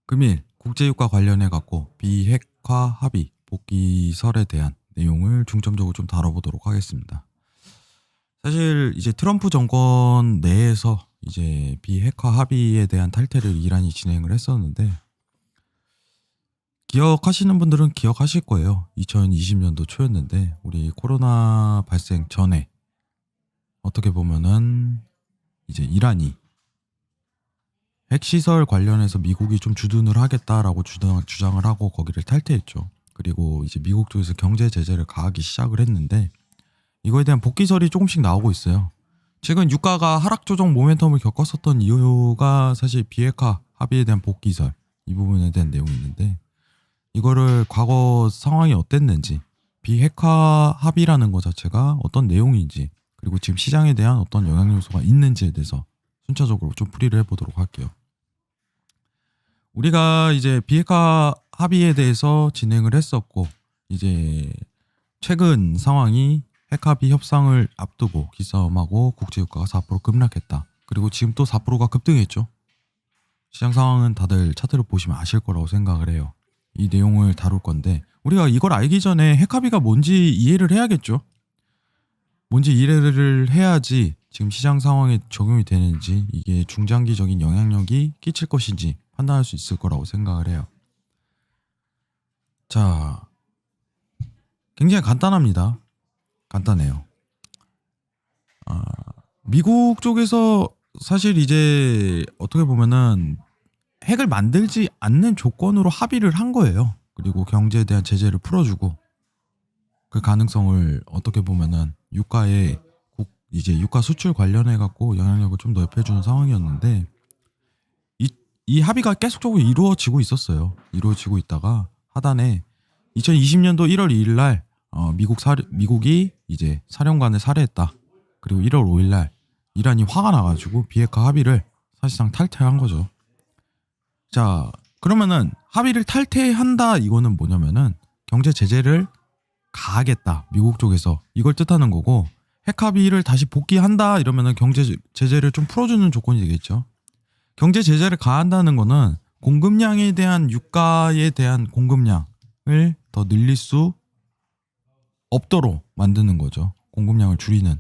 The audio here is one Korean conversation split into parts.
금일 국제유가 관련해 갖고 비핵화 합의 복귀설에 대한 내용을 중점적으로 좀 다뤄보도록 하겠습니다. 사실 이제 트럼프 정권 내에서 이제 비핵화 합의에 대한 탈퇴를 이란이 진행을 했었는데, 기억하시는 분들은 기억하실 거예요. 2020년도 초였는데 우리 코로나 발생 전에 어떻게 보면은 이제 이란이 핵시설 관련해서 미국이 좀 주둔을 하겠다라고 주장을 하고 거기를 탈퇴했죠. 그리고 이제 미국 쪽에서 경제 제재를 가하기 시작을 했는데, 이거에 대한 복귀설이 조금씩 나오고 있어요. 최근 유가가 하락 조정 모멘텀을 겪었었던 이유가 사실 비핵화 합의에 대한 복귀설, 이 부분에 대한 내용이 있는데, 이거를 과거 상황이 어땠는지, 비핵화 합의라는 것 자체가 어떤 내용인지, 그리고 지금 시장에 대한 어떤 영향 요소가 있는지에 대해서 순차적으로 좀 풀이를 해보도록 할게요. 우리가 이제 비핵화 합의에 대해서 진행을 했었고, 이제 최근 상황이 핵합의 협상을 앞두고 기싸움하고 국제유가가 4% 급락했다. 그리고 지금 또 4%가 급등했죠. 시장 상황은 다들 차트를 보시면 아실 거라고 생각을 해요. 이 내용을 다룰 건데, 우리가 이걸 알기 전에 핵합의가 뭔지 이해를 해야겠죠. 뭔지 이해를 해야지 지금 시장 상황에 적용이 되는지, 이게 중장기적인 영향력이 끼칠 것인지 판단할 수 있을 거라고 생각을 해요. 자, 굉장히 간단합니다. 간단해요. 미국 쪽에서 사실 이제 어떻게 보면은 핵을 만들지 않는 조건으로 합의를 한 거예요. 그리고 경제에 대한 제재를 풀어주고, 그 가능성을 어떻게 보면은 유가에 이제 유가 수출 관련해 갖고 영향력을 좀 넓혀주는 상황이었는데, 이 합의가 계속적으로 이루어지고 있었어요. 이루어지고 있다가 하단에 2020년도 1월 2일 날 미국이 이제 사령관을 살해했다. 그리고 1월 5일 날 이란이 화가 나가지고 비핵화 합의를 사실상 탈퇴한 거죠. 자, 그러면은 합의를 탈퇴한다, 이거는 뭐냐면은 경제 제재를 가하겠다, 미국 쪽에서 이걸 뜻하는 거고, 핵 합의를 다시 복귀한다 이러면은 경제 제재를 좀 풀어주는 조건이 되겠죠. 경제 제재를 가한다는 거는 공급량에 대한, 유가에 대한 공급량을 더 늘릴 수 없도록 만드는 거죠. 공급량을 줄이는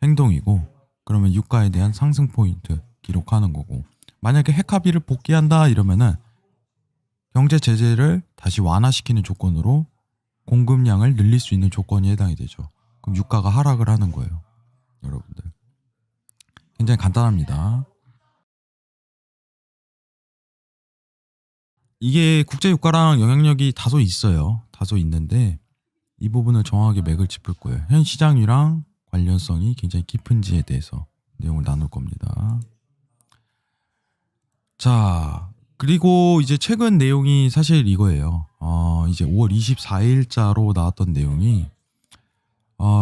행동이고, 그러면 유가에 대한 상승 포인트 기록하는 거고, 만약에 핵 합의를 복귀한다 이러면은 경제 제재를 다시 완화시키는 조건으로 공급량을 늘릴 수 있는 조건이 해당이 되죠. 그럼 유가가 하락을 하는 거예요. 여러분들, 굉장히 간단합니다. 이게 국제 유가랑 영향력이 다소 있어요. 다소 있는데 이 부분을 정확하게 맥을 짚을 거예요. 현 시장이랑 관련성이 굉장히 깊은지에 대해서 내용을 나눌 겁니다. 자, 그리고 이제 최근 내용이 사실 이거예요. 이제 5월 24일자로 나왔던 내용이,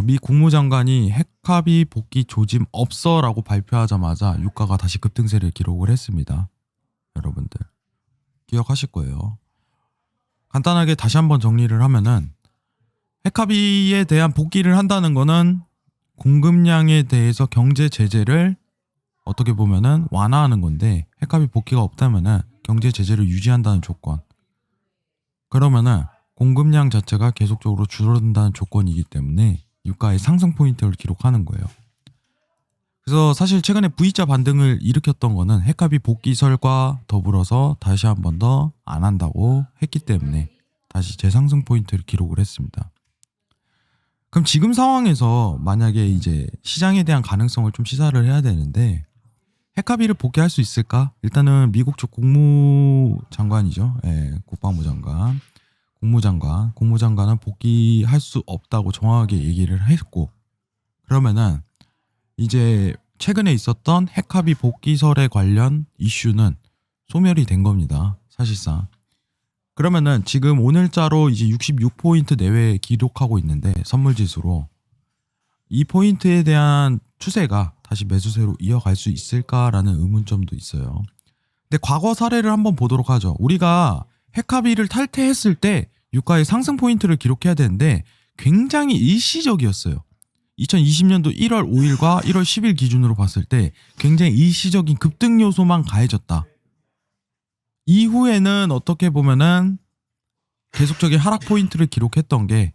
미 국무장관이 핵합의 복귀 조짐 없어라고 발표하자마자 유가가 다시 급등세를 기록을 했습니다. 여러분들 기억하실 거예요. 간단하게 다시 한번 정리를 하면은, 핵합의에 대한 복귀를 한다는 거는 공급량에 대해서 경제 제재를 어떻게 보면은 완화하는 건데, 핵합의 복귀가 없다면은 경제 제재를 유지한다는 조건, 그러면은 공급량 자체가 계속적으로 줄어든다는 조건이기 때문에 유가의 상승 포인트를 기록하는 거예요. 그래서 사실 최근에 V자 반등을 일으켰던 거는 핵합의 복귀설과 더불어서 다시 한 번 더 안 한다고 했기 때문에 다시 재상승 포인트를 기록을 했습니다. 그럼 지금 상황에서 만약에 이제 시장에 대한 가능성을 좀 시사를 해야 되는데, 핵합의를 복귀할 수 있을까? 일단은 미국 쪽 국무장관이죠. 예, 국방부 장관, 국무장관은 복귀할 수 없다고 정확하게 얘기를 했고, 그러면은 이제 최근에 있었던 핵합의 복귀설에 관련 이슈는 소멸이 된 겁니다. 사실상. 그러면은 지금 오늘자로 이제 66포인트 내외 기록하고 있는데, 선물지수로 이 포인트에 대한 추세가 다시 매수세로 이어갈 수 있을까라는 의문점도 있어요. 근데 과거 사례를 한번 보도록 하죠. 우리가 핵합의를 탈퇴했을 때 유가의 상승 포인트를 기록해야 되는데 굉장히 일시적이었어요. 2020년도 1월 5일과 1월 10일 기준으로 봤을 때 굉장히 일시적인 급등 요소만 가해졌다. 이후에는 어떻게 보면은 계속적인 하락 포인트를 기록했던 게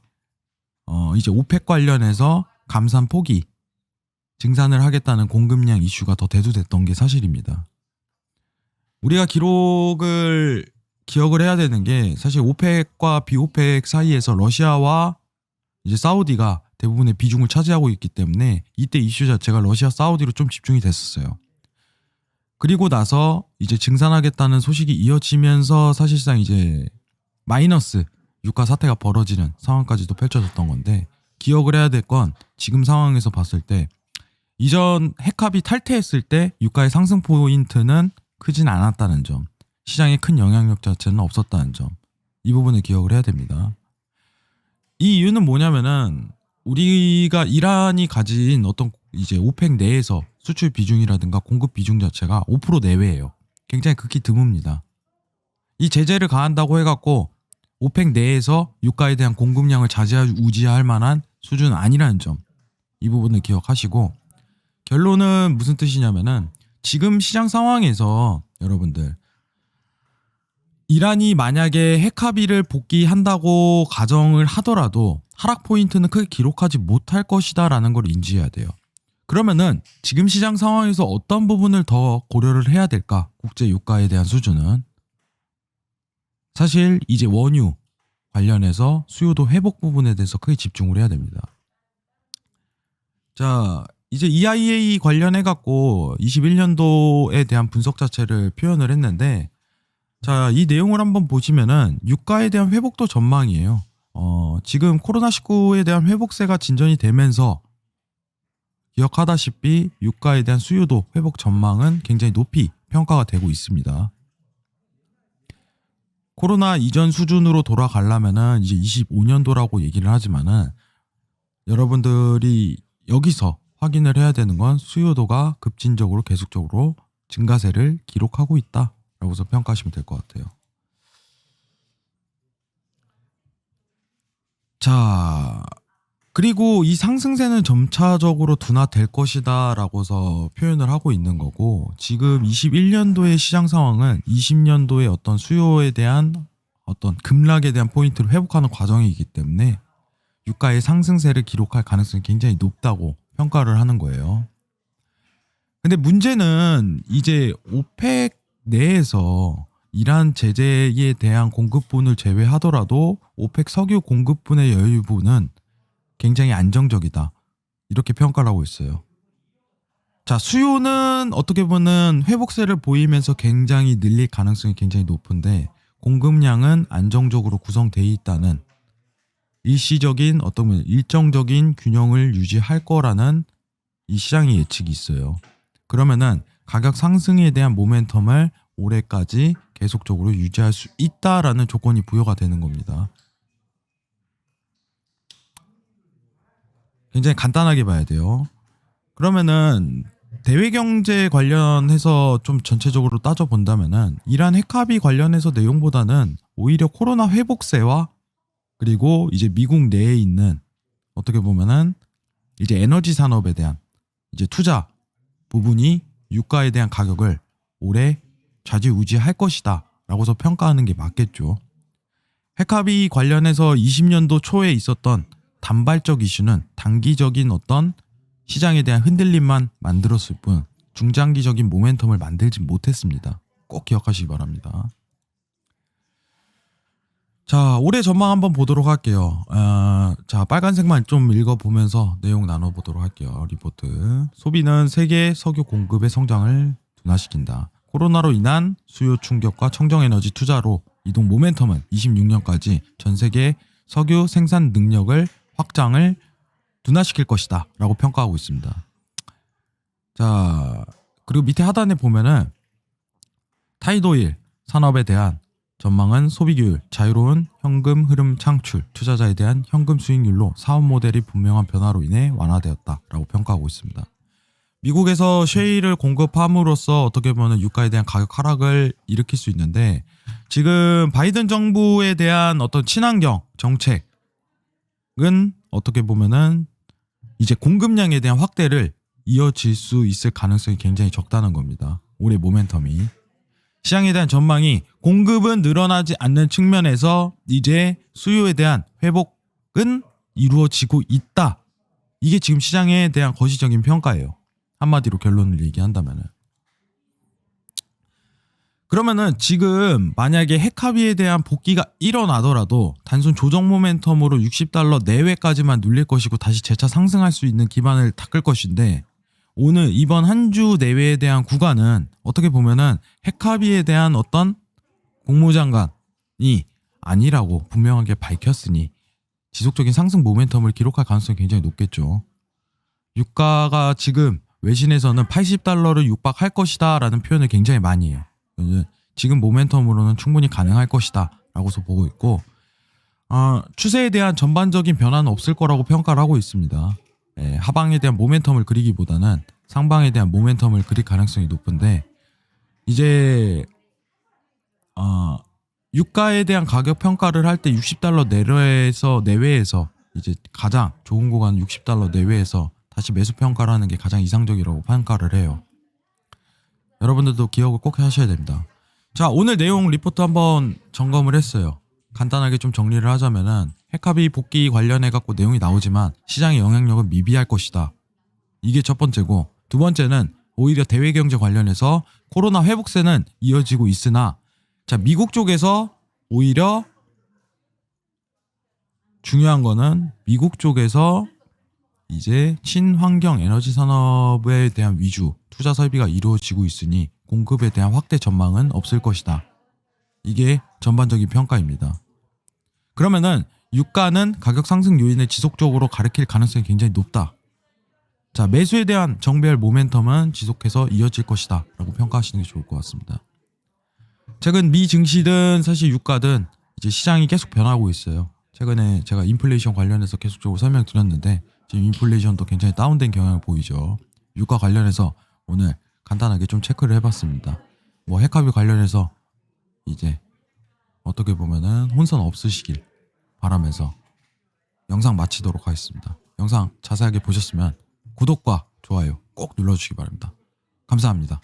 이제 오펙 관련해서 감산 포기 증산을 하겠다는 공급량 이슈가 더 대두됐던 게 사실입니다. 우리가 기억을 해야 되는 게 사실 오펙과 비오펙 사이에서 러시아와 이제 사우디가 대부분의 비중을 차지하고 있기 때문에 이때 이슈 자체가 러시아 사우디로 좀 집중이 됐었어요. 그리고 나서 이제 증산하겠다는 소식이 이어지면서 사실상 이제 마이너스 유가 사태가 벌어지는 상황까지도 펼쳐졌던 건데, 기억을 해야 될 건 지금 상황에서 봤을 때 이전 핵합이 탈퇴했을 때 유가의 상승 포인트는 크진 않았다는 점, 시장에 큰 영향력 자체는 없었다는 점, 이 부분을 기억을 해야 됩니다. 이 이유는 뭐냐면은 우리가 이란이 가진 어떤 이제 오펙 내에서 수출 비중이라든가 공급 비중 자체가 5% 내외예요. 굉장히 극히 드뭅니다. 이 제재를 가한다고 해갖고 오펙 내에서 유가에 대한 공급량을 좌지우지할 만한 수준은 아니라는 점, 이 부분을 기억하시고, 결론은 무슨 뜻이냐면은 지금 시장 상황에서 여러분들, 이란이 만약에 핵합의를 복귀한다고 가정을 하더라도 하락 포인트는 크게 기록하지 못할 것이다 라는 걸 인지해야 돼요. 그러면은 지금 시장 상황에서 어떤 부분을 더 고려를 해야 될까? 국제 유가에 대한 수준은 사실 이제 원유 관련해서 수요도 회복 부분에 대해서 크게 집중을 해야 됩니다. 자, 이제 EIA 관련해 갖고 21년도에 대한 분석 자체를 표현을 했는데, 자, 이 내용을 한번 보시면은 유가에 대한 회복도 전망이에요. 지금 코로나19에 대한 회복세가 진전이 되면서 기억하다시피 유가에 대한 수요도 회복 전망은 굉장히 높이 평가가 되고 있습니다. 코로나 이전 수준으로 돌아가려면은 이제 25년도라고 얘기를 하지만은, 여러분들이 여기서 확인을 해야 되는 건 수요도가 급진적으로 계속적으로 증가세를 기록하고 있다라고서 평가하시면 될 것 같아요. 자, 그리고 이 상승세는 점차적으로 둔화될 것이다 라고서 표현을 하고 있는 거고, 지금 21년도의 시장 상황은 20년도의 어떤 수요에 대한 어떤 급락에 대한 포인트를 회복하는 과정이기 때문에 유가의 상승세를 기록할 가능성이 굉장히 높다고 평가를 하는 거예요. 근데 문제는 이제 오펙 내에서 이란 제재에 대한 공급분을 제외하더라도 오펙 석유 공급분의 여유분은 굉장히 안정적이다, 이렇게 평가를 하고 있어요. 자, 수요는 어떻게 보면 회복세를 보이면서 굉장히 늘릴 가능성이 굉장히 높은데, 공급량은 안정적으로 구성되어 있다는 일시적인 어떤 일정적인 균형을 유지할 거라는 이 시장의 예측이 있어요. 그러면은 가격 상승에 대한 모멘텀을 올해까지 계속적으로 유지할 수 있다라는 조건이 부여가 되는 겁니다. 굉장히 간단하게 봐야 돼요. 그러면은 대외 경제 관련해서 좀 전체적으로 따져본다면은 이란 핵합의 관련해서 내용보다는 오히려 코로나 회복세와 그리고 이제 미국 내에 있는 어떻게 보면은 이제 에너지 산업에 대한 이제 투자 부분이 유가에 대한 가격을 올해 좌지우지할 것이다 라고서 평가하는 게 맞겠죠. 핵합의 관련해서 20년도 초에 있었던 단발적 이슈는 단기적인 어떤 시장에 대한 흔들림만 만들었을 뿐 중장기적인 모멘텀을 만들지 못했습니다. 꼭 기억하시기 바랍니다. 자, 올해 전망 한번 보도록 할게요. 자, 빨간색만 좀 읽어보면서 내용 나눠보도록 할게요. 리포트. 소비는 세계 석유 공급의 성장을 둔화시킨다. 코로나로 인한 수요 충격과 청정에너지 투자로 이동 모멘텀은 26년까지 전 세계 석유 생산 능력을 확장을 둔화시킬 것이다 라고 평가하고 있습니다. 자, 그리고 밑에 하단에 보면은 타이도일 산업에 대한 전망은 소비규율, 자유로운 현금 흐름 창출, 투자자에 대한 현금 수익률로 사업 모델이 분명한 변화로 인해 완화되었다라고 평가하고 있습니다. 미국에서 셰일을 공급함으로써 어떻게 보면 유가에 대한 가격 하락을 일으킬 수 있는데, 지금 바이든 정부에 대한 어떤 친환경 정책은 어떻게 보면은 이제 공급량에 대한 확대를 이어질 수 있을 가능성이 굉장히 적다는 겁니다. 올해 모멘텀이. 시장에 대한 전망이 공급은 늘어나지 않는 측면에서 이제 수요에 대한 회복은 이루어지고 있다. 이게 지금 시장에 대한 거시적인 평가예요. 한마디로 결론을 얘기한다면은. 그러면은 지금 만약에 핵합의에 대한 복귀가 일어나더라도 단순 조정 모멘텀으로 $60 내외까지만 눌릴 것이고 다시 재차 상승할 수 있는 기반을 닦을 것인데, 오늘 이번 한 주 내외에 대한 구간은 어떻게 보면은 핵합의에 대한 어떤 국무장관이 아니라고 분명하게 밝혔으니 지속적인 상승 모멘텀을 기록할 가능성이 굉장히 높겠죠. 유가가 지금 외신에서는 $80를 육박할 것이다 라는 표현을 굉장히 많이 해요. 지금 모멘텀으로는 충분히 가능할 것이다 라고서 보고 있고, 추세에 대한 전반적인 변화는 없을 거라고 평가를 하고 있습니다. 하방에 대한 모멘텀을 그리기보다는 상방에 대한 모멘텀을 그릴 가능성이 높은데, 이제 유가에 대한 가격 평가를 할 때 $60 내외에서 이제 가장 좋은 구간 $60 내외에서 다시 매수 평가를 하는 게 가장 이상적이라고 평가를 해요. 여러분들도 기억을 꼭 하셔야 됩니다. 자, 오늘 내용 리포트 한번 점검을 했어요. 간단하게 좀 정리를 하자면은 핵합의 복귀 관련해 갖고 내용이 나오지만 시장의 영향력은 미비할 것이다. 이게 첫 번째고, 두 번째는 오히려 대외 경제 관련해서 코로나 회복세는 이어지고 있으나, 자, 미국 쪽에서 오히려 중요한 거는 미국 쪽에서 이제 친환경 에너지 산업에 대한 위주 투자 설비가 이루어지고 있으니 공급에 대한 확대 전망은 없을 것이다. 이게 전반적인 평가입니다. 그러면은 유가는 가격 상승 요인을 지속적으로 가리킬 가능성이 굉장히 높다. 자, 매수에 대한 정배열 모멘텀은 지속해서 이어질 것이다 라고 평가하시는 게 좋을 것 같습니다. 최근 미 증시든 사실 유가든 이제 시장이 계속 변하고 있어요. 최근에 제가 인플레이션 관련해서 계속적으로 설명드렸는데 지금 인플레이션도 굉장히 다운된 경향을 보이죠. 유가 관련해서 오늘 간단하게 좀 체크를 해봤습니다. 뭐 핵합의 관련해서 이제 어떻게 보면은 혼선 없으시길 바라면서 영상 마치도록 하겠습니다. 영상 자세하게 보셨으면 구독과 좋아요 꼭 눌러주시기 바랍니다. 감사합니다.